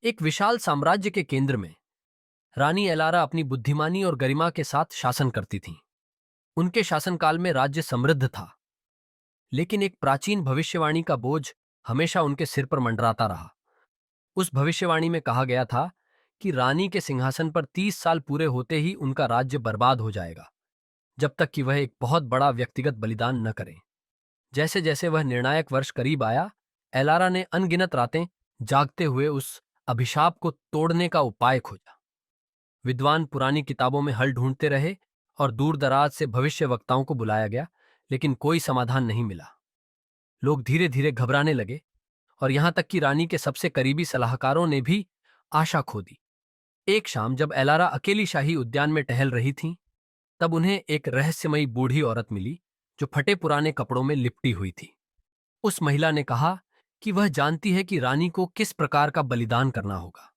एक विशाल साम्राज्य के केंद्र में रानी एलारा अपनी बुद्धिमानी और गरिमा के साथ शासन करती थीं। उनके शासनकाल में राज्य समृद्ध था, लेकिन एक प्राचीन भविष्यवाणी का बोझ हमेशा उनके सिर पर मंडराता रहा। उस भविष्यवाणी में कहा गया था कि रानी के सिंहासन पर 30 साल पूरे होते ही उनका राज्य बर्बाद हो जाएगा, जब तक कि वह एक बहुत बड़ा व्यक्तिगत बलिदान न करें। जैसे जैसे वह निर्णायक वर्ष करीब आया, एलारा ने अनगिनत रातें जागते हुए उस अभिशाप को तोड़ने का उपाय खोजा। विद्वान पुरानी किताबों में हल ढूंढते रहे और दूर दराज से भविष्य वक्ताओं को बुलाया गया, लेकिन कोई समाधान नहीं मिला। लोग धीरे धीरे घबराने लगे और यहां तक कि रानी के सबसे करीबी सलाहकारों ने भी आशा खो दी। एक शाम जब एलारा अकेली शाही उद्यान में टहल रही थीं, तब उन्हें एक रहस्यमयी बूढ़ी औरत मिली जो फटे पुराने कपड़ों में लिपटी हुई थी। उस महिला ने कहा कि वह जानती है कि रानी को किस प्रकार का बलिदान करना होगा।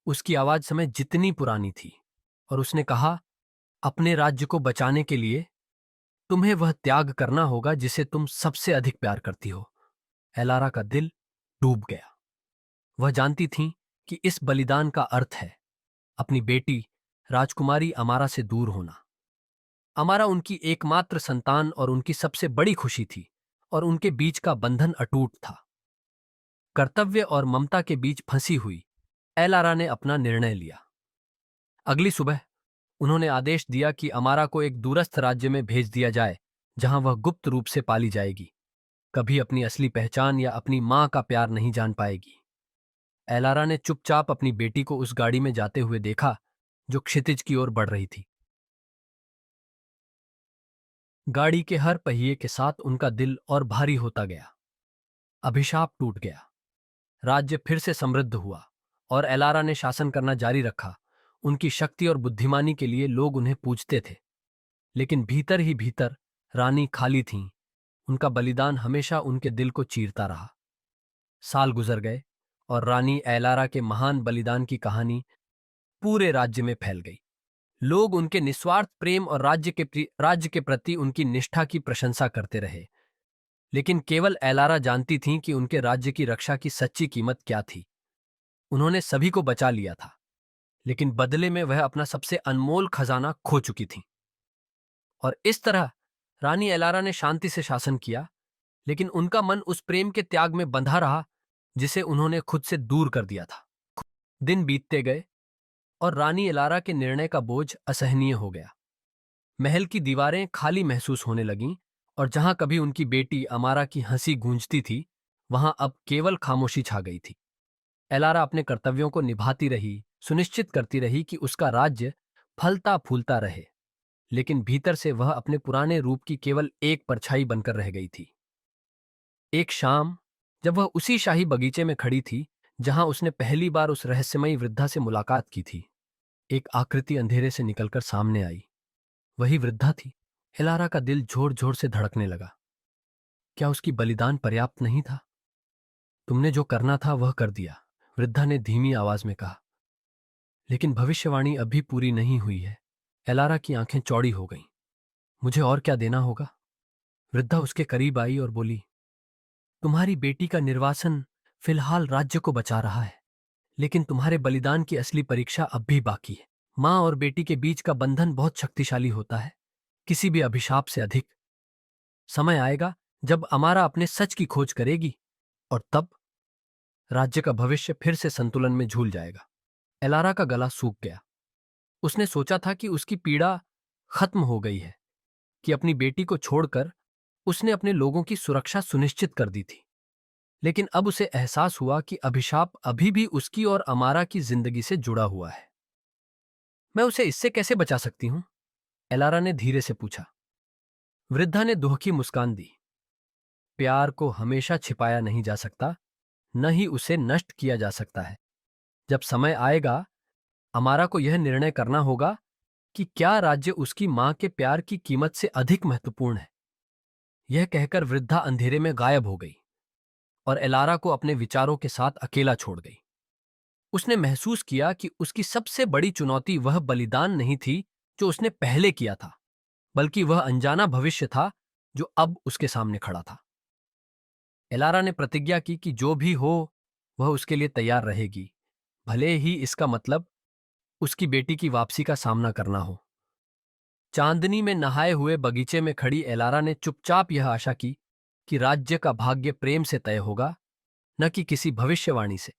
उसकी आवाज समय जितनी पुरानी थी, और उसने कहा, अपने राज्य को बचाने के लिए तुम्हें वह त्याग करना होगा जिसे तुम सबसे अधिक प्यार करती हो। एलारा का दिल डूब गया। वह जानती थीं कि इस बलिदान का अर्थ है अपनी बेटी राजकुमारी अमारा से दूर होना। अमारा उनकी एकमात्र संतान और उनकी सबसे बड़ी खुशी थी, और उनके बीच का बंधन अटूट था। कर्तव्य और ममता के बीच फंसी हुई एलारा ने अपना निर्णय लिया। अगली सुबह उन्होंने आदेश दिया कि अमारा को एक दूरस्थ राज्य में भेज दिया जाए, जहां वह गुप्त रूप से पाली जाएगी, कभी अपनी असली पहचान या अपनी मां का प्यार नहीं जान पाएगी। एलारा ने चुपचाप अपनी बेटी को उस गाड़ी में जाते हुए देखा जो क्षितिज की ओर बढ़ रही थी। गाड़ी के हर पहिए के साथ उनका दिल और भारी होता गया। अभिशाप टूट गया। राज्य फिर से समृद्ध हुआ और एलारा ने शासन करना जारी रखा। उनकी शक्ति और बुद्धिमानी के लिए लोग उन्हें पूजते थे, लेकिन भीतर ही भीतर रानी खाली थीं। उनका बलिदान हमेशा उनके दिल को चीरता रहा। साल गुजर गए और रानी एलारा के महान बलिदान की कहानी पूरे राज्य में फैल गई। लोग उनके निस्वार्थ प्रेम और राज्य के प्रति उनकी निष्ठा की प्रशंसा करते रहे, लेकिन केवल एलारा जानती थीं कि उनके राज्य की रक्षा की सच्ची कीमत क्या थी। उन्होंने सभी को बचा लिया था, लेकिन बदले में वह अपना सबसे अनमोल खजाना खो चुकी थीं। और इस तरह रानी एलारा ने शांति से शासन किया, लेकिन उनका मन उस प्रेम के त्याग में बंधा रहा जिसे उन्होंने खुद से दूर कर दिया था। दिन बीतते गए और रानी एलारा के निर्णय का बोझ असहनीय हो गया। महल की दीवारें खाली महसूस होने लगीं, और जहां कभी उनकी बेटी अमारा की हंसी गूंजती थी, वहां अब केवल खामोशी छा गई थी। एलारा अपने कर्तव्यों को निभाती रही, सुनिश्चित करती रही कि उसका राज्य फलता फूलता रहे, लेकिन भीतर से वह अपने पुराने रूप की केवल एक परछाई बनकर रह गई थी। एक शाम जब वह उसी शाही बगीचे में खड़ी थी जहां उसने पहली बार उस रहस्यमयी वृद्धा से मुलाकात की थी, एक आकृति अंधेरे से निकलकर सामने आई। वही वृद्धा थी। एलारा का दिल जोर जोर से धड़कने लगा। क्या उसकी बलिदान पर्याप्त नहीं था? तुमने जो करना था वह कर दिया, वृद्धा ने धीमी आवाज में कहा। लेकिन भविष्यवाणी अभी पूरी नहीं हुई है। एलारा की आंखें चौड़ी हो गईं। मुझे और क्या देना होगा? वृद्धा उसके करीब आई और बोली, तुम्हारी बेटी का निर्वासन फिलहाल राज्य को बचा रहा है, लेकिन तुम्हारे बलिदान की असली परीक्षा अब भी बाकी है। मां और बेटी के बीच का बंधन बहुत शक्तिशाली होता है, किसी भी अभिशाप से अधिक। समय आएगा जब अमारा अपने सच की खोज करेगी, और तब राज्य का भविष्य फिर से संतुलन में झूल जाएगा। एलारा का गला सूख गया। उसने सोचा था कि उसकी पीड़ा खत्म हो गई है, कि अपनी बेटी को छोड़कर उसने अपने लोगों की सुरक्षा सुनिश्चित कर दी थी। लेकिन अब उसे एहसास हुआ कि अभिशाप अभी भी उसकी और अमारा की जिंदगी से जुड़ा हुआ है। मैं उसे इससे कैसे बचा सकती हूं? एलारा ने धीरे से पूछा। वृद्धा ने दुहकी मुस्कान दी। प्यार को हमेशा छिपाया नहीं जा सकता, न ही उसे नष्ट किया जा सकता है। जब समय आएगा, अमारा को यह निर्णय करना होगा कि क्या राज्य उसकी मां के प्यार की कीमत से अधिक महत्वपूर्ण है। यह कहकर वृद्धा अंधेरे में गायब हो गई और एलारा को अपने विचारों के साथ अकेला छोड़ गई। उसने महसूस किया कि उसकी सबसे बड़ी चुनौती वह बलिदान नहीं थी जो उसने पहले किया था, बल्कि वह अनजाना भविष्य था जो अब उसके सामने खड़ा था। एलारा ने प्रतिज्ञा की कि जो भी हो वह उसके लिए तैयार रहेगी, भले ही इसका मतलब उसकी बेटी की वापसी का सामना करना हो। चांदनी में नहाए हुए बगीचे में खड़ी एलारा ने चुपचाप यह आशा की कि राज्य का भाग्य प्रेम से तय होगा, न कि किसी भविष्यवाणी से।